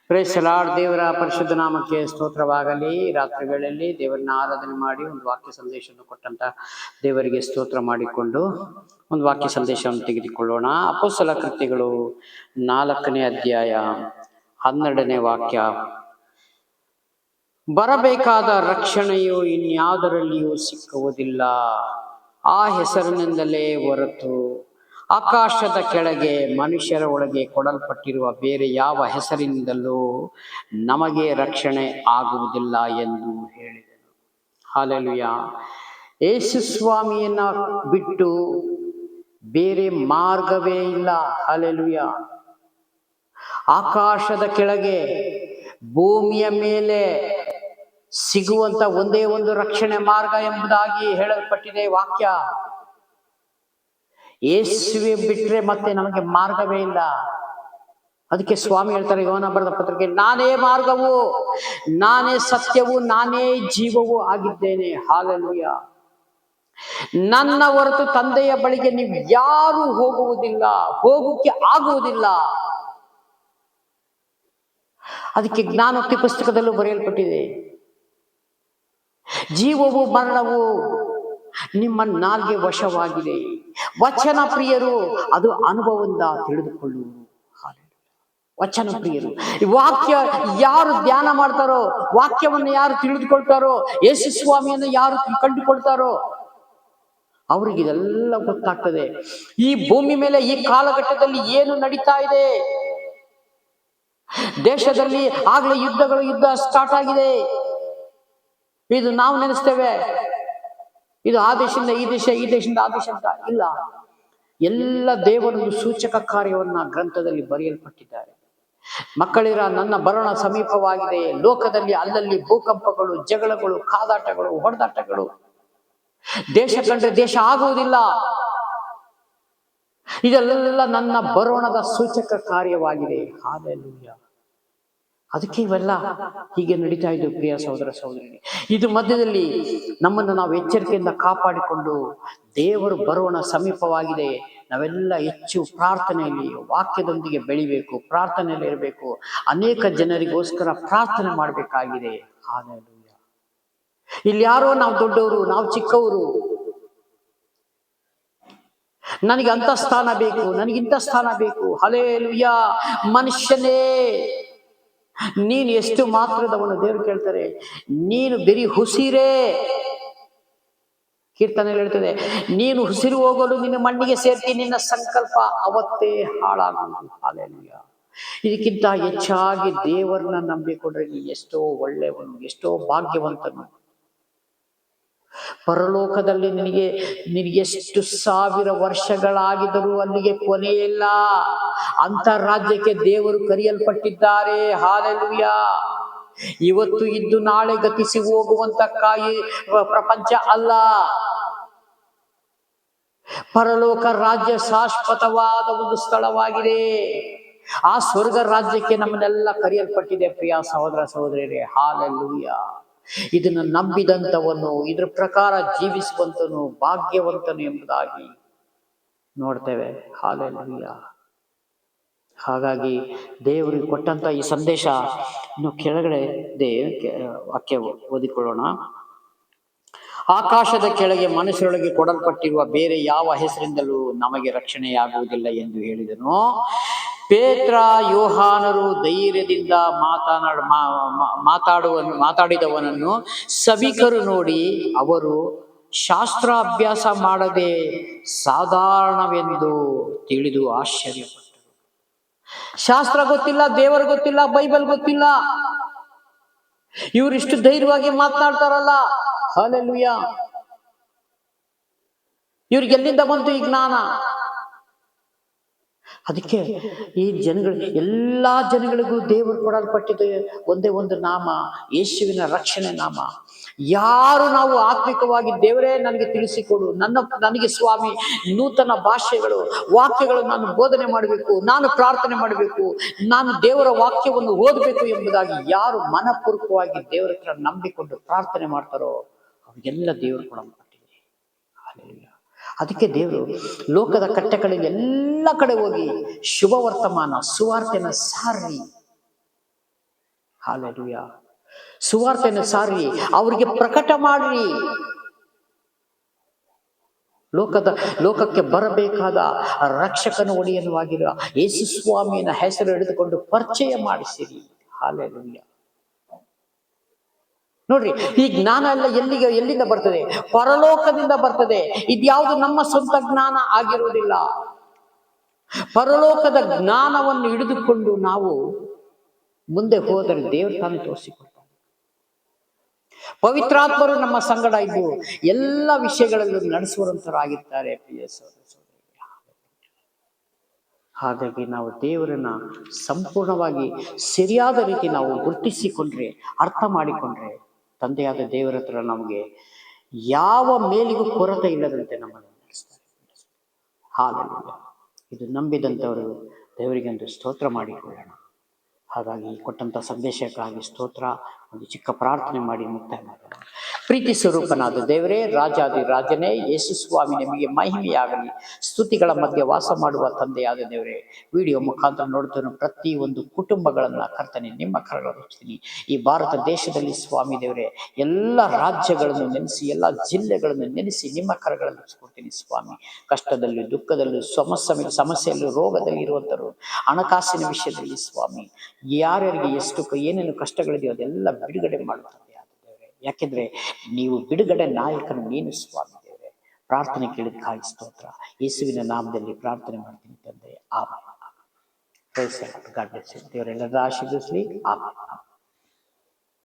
Price the lord. ದೇವರ ಪರಿಶುದ್ಧ ನಾಮಕ್ಕೆ ಸ್ತೋತ್ರವಾಗಲಿ. ರಾತ್ರಿ ವೇಳೆಯಲ್ಲಿ ದೇವರನ್ನ ಆರಾಧನೆ ಮಾಡಿ ಒಂದು ವಾಕ್ಯ ಸಂದೇಶವನ್ನು ಕೊಟ್ಟಂತ ದೇವರಿಗೆ ಸ್ತೋತ್ರ ಮಾಡಿಕೊಂಡು ಒಂದು ವಾಕ್ಯ ಸಂದೇಶವನ್ನು ತೆಗೆದುಕೊಳ್ಳೋಣ. ಅಪೊಸ್ತಲ ಕೃತ್ಯಗಳು 4ನೇ ಅಧ್ಯಾಯ 12ನೇ ವಾಕ್ಯ. ಬರಬೇಕಾದ ರಕ್ಷಣೆಯು ಇನ್ಯಾವುದರಲ್ಲಿಯೂ ಸಿಕ್ಕುವುದಿಲ್ಲ, ಆ ಹೆಸರಿನಿಂದಲೇ ಹೊರತು ಆಕಾಶದ ಕೆಳಗೆ ಮನುಷ್ಯರ ಒಳಗೆ ಕೊಡಲ್ಪಟ್ಟಿರುವ ಬೇರೆ ಯಾವ ಹೆಸರಿನಿಂದಲೂ ನಮಗೆ ರಕ್ಷಣೆ ಆಗುವುದಿಲ್ಲ ಎಂದು ಹೇಳಿದನು. ಹಲ್ಲೆಲೂಯಾ. ಯೇಸು ಸ್ವಾಮಿಯನ್ನ ಬಿಟ್ಟು ಬೇರೆ ಮಾರ್ಗವೇ ಇಲ್ಲ. ಹಲ್ಲೆಲೂಯಾ. ಆಕಾಶದ ಕೆಳಗೆ ಭೂಮಿಯ ಮೇಲೆ ಸಿಗುವಂತ ಒಂದೇ ಒಂದು ರಕ್ಷಣೆ ಮಾರ್ಗ ಎಂಬುದಾಗಿ ಹೇಳಲ್ಪಟ್ಟಿದೆ ವಾಕ್ಯ. ಯೇಸುವೆ ಬಿಟ್ರೆ ಮತ್ತೆ ನಮಗೆ ಮಾರ್ಗವೇ ಇಲ್ಲ. ಅದಕ್ಕೆ ಸ್ವಾಮಿ ಹೇಳ್ತಾರೆ ಯೋಹನ ಬರೆದ ಪತ್ರಿಕೆ, ನಾನೇ ಮಾರ್ಗವು, ನಾನೇ ಸತ್ಯವು, ನಾನೇ ಜೀವವೂ ಆಗಿದ್ದೇನೆ. ಹಲ್ಲೆಲೂಯಾ. ನನ್ನ ಹೊರತು ತಂದೆಯ ಬಳಿಗೆ ನೀವು ಯಾರು ಹೋಗುವುದಿಲ್ಲ, ಹೋಗೋಕೆ ಆಗುವುದಿಲ್ಲ. ಅದಕ್ಕೆ ಜ್ಞಾನೋಕ್ತಿ ಪುಸ್ತಕದಲ್ಲೂ ಬರೆಯಲ್ಪಟ್ಟಿದೆ, ಜೀವವು ಮರಣವು ನಿಮ್ಮ ನಾಲ್ಗೆ ವಶವಾಗಿದೆ. ವಚನ ಪ್ರಿಯರು ಅದು ಅನುಭವದಿಂದ ತಿಳಿದುಕೊಳ್ಳುವರು. ವಚನ ಪ್ರಿಯರು, ಈ ವಾಕ್ಯ ಯಾರು ಧ್ಯಾನ ಮಾಡ್ತಾರೋ, ವಾಕ್ಯವನ್ನು ಯಾರು ತಿಳಿದುಕೊಳ್ತಾರೋ, ಯೇಸು ಸ್ವಾಮಿಯನ್ನು ಯಾರು ಕಂಡುಕೊಳ್ತಾರೋ ಅವ್ರಿಗೆ ಇದೆಲ್ಲ ಗೊತ್ತಾಗ್ತದೆ. ಈ ಭೂಮಿ ಮೇಲೆ ಈ ಕಾಲಘಟ್ಟದಲ್ಲಿ ಏನು ನಡೀತಾ ಇದೆ, ದೇಶದಲ್ಲಿ ಆಗ್ಲೇ ಯುದ್ಧ ಸ್ಟಾರ್ಟ್ ಆಗಿದೆ. ಇದು ನಾವು ನೆನೆಸ್ತೇವೆ ಇದು ಆ ದೇಶದಿಂದ ಈ ದೇಶ, ಈ ದೇಶದಿಂದ ಆ ದೇಶ ಅಂತ ಇಲ್ಲ. ಎಲ್ಲ ದೇವರೊಂದು ಸೂಚಕ ಕಾರ್ಯವನ್ನ ಗ್ರಂಥದಲ್ಲಿ ಬರೆಯಲ್ಪಟ್ಟಿದ್ದಾರೆ. ಮಕ್ಕಳಿರ, ನನ್ನ ಬರೋಣ ಸಮೀಪವಾಗಿದೆ. ಲೋಕದಲ್ಲಿ ಅಲ್ಲಲ್ಲಿ ಭೂಕಂಪಗಳು, ಜಗಳಗಳು, ಕಾದಾಟಗಳು, ಹೊಡೆದಾಟಗಳು. ದೇಶ ಕಂಡ್ರೆ ದೇಶ ಆಗುವುದಿಲ್ಲ. ಇದೆಲ್ಲ ನನ್ನ ಬರೋಣದ ಸೂಚಕ ಕಾರ್ಯವಾಗಿದೆ. ಹಲ್ಲೆಲೂಯಾ. ಅದಕ್ಕೆ ಇವೆಲ್ಲ ಹೀಗೆ ನಡೀತಾ ಇದ್ದು ಪ್ರಿಯ ಸಹೋದರ ಸಹೋದರಿ. ಇದು ಮಧ್ಯದಲ್ಲಿ ನಮ್ಮನ್ನು ನಾವು ಎಚ್ಚರಿಕೆಯಿಂದ ಕಾಪಾಡಿಕೊಂಡು ದೇವರು ಬರೋಣ ಸಮೀಪವಾಗಿದೆ. ನಾವೆಲ್ಲ ಹೆಚ್ಚು ಪ್ರಾರ್ಥನೆಯಲ್ಲಿ ವಾಕ್ಯದೊಂದಿಗೆ ಬೆಳಿಬೇಕು, ಪ್ರಾರ್ಥನೆಯಲ್ಲಿ ಇರಬೇಕು. ಅನೇಕ ಜನರಿಗೋಸ್ಕರ ಪ್ರಾರ್ಥನೆ ಮಾಡಬೇಕಾಗಿದೆ. ಹಲ್ಲೆಲೂಯಾ. ಇಲ್ಲಿ ಯಾರೋ ನಾವು ದೊಡ್ಡವರು, ನಾವು ಚಿಕ್ಕವರು, ನನಗೆ ಅಂತ ಸ್ಥಾನ ಬೇಕು, ನನಗಿಂತ ಸ್ಥಾನ ಬೇಕು. ಹಲ್ಲೆಲೂಯಾ. ಮನುಷ್ಯನೇ, ನೀನು ಎಷ್ಟು ಮಾತ್ರದವನು? ದೇವರು ಕೇಳ್ತಾರೆ, ನೀನು ಬರೀ ಹುಸಿರೇ. ಕೀರ್ತನೆ ಹೇಳ್ತದೆ, ನೀನು ಉಸಿರು ಹೋಗಲು ನಿನ್ನ ಮಣ್ಣಿಗೆ ಸೇರ್ತಿ, ನಿನ್ನ ಸಂಕಲ್ಪ ಅವತ್ತೇ ಹಾಳಾಗುವುದು. ಹಲ್ಲೆಲೂಯಾ. ಇದಕ್ಕಿಂತ ಹೆಚ್ಚಾಗಿ ದೇವರನ್ನ ನಂಬಿಕೊಂಡ್ರೆ ನೀ ಎಷ್ಟೋ ಒಳ್ಳೆಯವನು, ಎಷ್ಟೋ ಭಾಗ್ಯವಂತನು. ಪರಲೋಕದಲ್ಲಿ ನಿನಗೆ ಎಷ್ಟು 1000 ವರ್ಷಗಳಾಗಿದರೂ ಅಲ್ಲಿಗೆ ಕೊನೆಯಿಲ್ಲ. ಅಂತರಾಜ್ಯಕ್ಕೆ ದೇವರು ಕರೆಯಲ್ಪಟ್ಟಿದ್ದಾರೆ. ಹಲ್ಲೆಲೂಯಾ. ಇವತ್ತು ಇದ್ದು ನಾಳೆ ಗತಿಸಿ ಹೋಗುವಂತ ಪ್ರಪಂಚ ಅಲ್ಲ. ಪರಲೋಕ ರಾಜ್ಯ ಶಾಶ್ವತವಾದ ಒಂದು ಸ್ಥಳವಾಗಿದೆ. ಆ ಸ್ವರ್ಗ ರಾಜ್ಯಕ್ಕೆ ನಮ್ಮನ್ನೆಲ್ಲ ಕರೆಯಲ್ಪಟ್ಟಿದೆ ಪ್ರಿಯ ಸಹೋದರ ಸಹೋದರಿಯರೇ. ಹಲ್ಲೆಲೂಯಾ. ಇದನ್ನು ನಂಬಿದಂತವನು, ಇದ್ರ ಪ್ರಕಾರ ಜೀವಿಸುವಂತನು ಭಾಗ್ಯವಂತನು ಎಂಬುದಾಗಿ ನೋಡ್ತೇವೆ. ಹಲ್ಲೆಲೂಯಾ. ಹಾಗಾಗಿ ದೇವರಿಗೆ ಕೊಟ್ಟಂತ ಈ ಸಂದೇಶ ಇನ್ನು ಕೆಳಗಡೆ ವಾಕ್ಯ ಓದಿಕೊಳ್ಳೋಣ. ಆಕಾಶದ ಕೆಳಗೆ ಮನುಷ್ಯರೊಳಗೆ ಕೊಡಲ್ಪಟ್ಟಿರುವ ಬೇರೆ ಯಾವ ಹೆಸರಿಂದಲೂ ನಮಗೆ ರಕ್ಷಣೆಯಾಗುವುದಿಲ್ಲ ಎಂದು ಹೇಳಿದನು. ಪೇತ್ರ, ಯೋಹಾನರು ಧೈರ್ಯದಿಂದ ಮಾತಾಡಿದವನನ್ನು ಸಭಿಕರು ನೋಡಿ ಅವರು ಶಾಸ್ತ್ರಾಭ್ಯಾಸ ಮಾಡದೆ ಸಾಧಾರಣವೆಂದು ತಿಳಿದು ಆಶ್ಚರ್ಯಪಟ್ಟರು. ಶಾಸ್ತ್ರ ಗೊತ್ತಿಲ್ಲ, ದೇವರು ಗೊತ್ತಿಲ್ಲ, ಬೈಬಲ್ ಗೊತ್ತಿಲ್ಲ, ಇವರಿಷ್ಟು ಧೈರ್ಯವಾಗಿ ಮಾತನಾಡ್ತಾರಲ್ಲ. ಹಲ್ಲೆಲೂಯಾ. ಇವ್ರಿಗೆ ಎಲ್ಲಿಂದ ಬಂತು ಈ ಜ್ಞಾನ? ಅದಕ್ಕೆ ಈ ಎಲ್ಲಾ ಜನಗಳಿಗೂ ದೇವರು ಕೊಡಲ್ಪಟ್ಟಿದೆ ಒಂದೇ ಒಂದು ನಾಮ, ಯೇಸುವಿನ ರಕ್ಷಣೆ ನಾಮ. ಯಾರು ನಾವು ಆತ್ಮಿಕವಾಗಿ ದೇವರೇ ನನಗೆ ತಿಳಿಸಿಕೊಡು, ನನಗೆ ಸ್ವಾಮಿ ನೂತನ ಭಾಷೆಗಳು, ವಾಕ್ಯಗಳು ನಾನು ಬೋಧನೆ ಮಾಡಬೇಕು, ನಾನು ಪ್ರಾರ್ಥನೆ ಮಾಡಬೇಕು, ನಾನು ದೇವರ ವಾಕ್ಯವನ್ನು ಓದಬೇಕು ಎಂಬುದಾಗಿ ಯಾರು ಮನಪೂರ್ವಕವಾಗಿ ದೇವರ ಹತ್ರ ನಂಬಿಕೊಂಡು ಪ್ರಾರ್ಥನೆ ಮಾಡ್ತಾರೋ ಅವ್ರಿಗೆಲ್ಲ ದೇವರು ಕೊಡಲ್ಪಟ್ಟಿದೆ. ಅದಕ್ಕೆ ದೇವರು ಲೋಕದ ಕಟ್ಟೆಗಳಲ್ಲಿ ಎಲ್ಲ ಕಡೆ ಹೋಗಿ ಶುಭ ವರ್ತಮಾನ, ಸುವಾರ್ತೆನ ಸಾರಿ. ಹಾಲೆಲೂಯಾ. ಸುವಾರ್ತೆಯನ್ನು ಸಾರಿ, ಅವರಿಗೆ ಪ್ರಕಟ ಮಾಡ್ರಿ. ಲೋಕಕ್ಕೆ ಬರಬೇಕಾದ ರಕ್ಷಕನ ಒಡೆಯನುವಾಗಿರುವ ಯೇಸು ಸ್ವಾಮಿಯನ್ನ ಹೆಸರು ಹಿಡಿದುಕೊಂಡು ಪರಿಚಯ ಮಾಡಿಸಿರಿ. ಹಾಲೆಲೂಯಾ. ನೋಡ್ರಿ, ಈ ಜ್ಞಾನ ಎಲ್ಲ ಎಲ್ಲಿಂದ ಬರ್ತದೆ? ಪರಲೋಕದಿಂದ ಬರ್ತದೆ. ಇದ್ಯಾವುದು ನಮ್ಮ ಸ್ವಂತ ಜ್ಞಾನ ಆಗಿರುವುದಿಲ್ಲ. ಪರಲೋಕದ ಜ್ಞಾನವನ್ನು ಹಿಡಿದುಕೊಂಡು ನಾವು ಮುಂದೆ ಹೋದರೆ ದೇವರು ತಾನೇ ತೋರಿಸಿಕೊಡ್ತಾನೆ. ಪವಿತ್ರಾತ್ಮರು ನಮ್ಮ ಸಂಗಡ ಇದ್ದು ಎಲ್ಲ ವಿಷಯಗಳಲ್ಲೂ ನಡೆಸುವಂತರಾಗಿರ್ತಾರೆ. ಪ್ರಿಯ ಸಹೋದರ ಸಹೋದರಿಯರೇ, ಹಾಗಾಗಿ ನಾವು ದೇವರನ್ನ ಸಂಪೂರ್ಣವಾಗಿ ಸರಿಯಾದ ರೀತಿ ನಾವು ಗುರುತಿಸಿಕೊಂಡ್ರೆ, ಅರ್ಥ ಮಾಡಿಕೊಂಡ್ರೆ, ತಂದೆಯಾದ ದೇವರ ಹತ್ರ ನಮಗೆ ಯಾವ ಮೇಲಿಗೂ ಕೊರತೆ ಇಲ್ಲದಂತೆ ನಮ್ಮನ್ನು ನಡೆಸ್ತಾರೆ. ಹಾಲೆಲೂಯಾ. ಇದು ನಂಬಿದಂಥವರು ದೇವರಿಗೆ ಒಂದು ಸ್ತೋತ್ರ ಮಾಡಿಕೊಳ್ಳೋಣ. ಹಾಗಾಗಿ ಕೊಟ್ಟಂಥ ಸಂದೇಶಕ್ಕಾಗಿ ಸ್ತೋತ್ರ. ಒಂದು ಚಿಕ್ಕ ಪ್ರಾರ್ಥನೆ ಮಾಡಿ ಮುಕ್ತಾಯ ಮಾಡೋಣ. ಪ್ರೀತಿ ಸ್ವರೂಪನಾದ ದೇವರೇ, ರಾಜಾದಿ ರಾಜನೇ, ಯೇಸು ಸ್ವಾಮಿ ನಿಮಗೆ ಮಹಿಮೆಯಾಗಲಿ. ಸ್ತುತಿಗಳ ಮಧ್ಯೆ ವಾಸ ಮಾಡುವ ತಂದೆಯಾದ ದೇವರೇ, ವಿಡಿಯೋ ಮುಖಾಂತರ ನೋಡ್ತಾನೆ ಪ್ರತಿ ಒಂದು ಕುಟುಂಬಗಳನ್ನ ಕರ್ತನೆ ನಿಮ್ಮ ಕರಗಳಿಸ್ತೀನಿ. ಈ ಭಾರತ ದೇಶದಲ್ಲಿ ಸ್ವಾಮಿ ದೇವರೇ, ಎಲ್ಲ ರಾಜ್ಯಗಳನ್ನು ನೆನೆಸಿ, ಎಲ್ಲ ಜಿಲ್ಲೆಗಳನ್ನು ನೆನೆಸಿ ನಿಮ್ಮ ಕರಗಳಲ್ಲಿ ಇರಿಸ್ಕೊಡ್ತೀನಿ ಸ್ವಾಮಿ. ಕಷ್ಟದಲ್ಲಿ, ದುಃಖದಲ್ಲೂ, ಸಮಸ್ಯೆಯಲ್ಲೂ, ರೋಗದಲ್ಲಿ ಇರುವಂತರು, ಹಣಕಾಸಿನ ವಿಷಯದಲ್ಲಿ ಸ್ವಾಮಿ, ಯಾರ್ಯಾರಿಗೆ ಎಷ್ಟು ಏನೇನು ಕಷ್ಟಗಳಿದೆಯೋ ಅದೆಲ್ಲ ಬಿಡುಗಡೆ ಮಾಡುತ್ತದೆ ದೇವರೇ. ಯಾಕೆಂದ್ರೆ ನೀವು ಬಿಡುಗಡೆ ನಾಯಕನು ನೀನು ಸ್ವಾಮಿ ದೇವರೇ. ಪ್ರಾರ್ಥನೆ ಕೇಳಿದ್ದಕ್ಕಾಗಿ ಸ್ತೋತ್ರ. ಯೇಸುವಿನ ನಾಮದಲ್ಲಿ ಪ್ರಾರ್ಥನೆ ಮಾಡ್ತೀನಿ ತಂದೆ. ಆಮೆನ್. God bless you. ದೇವರೆಲ್ಲರ ಆಶೀರ್ವದಿಸಲಿ. ಆಮೆನ್.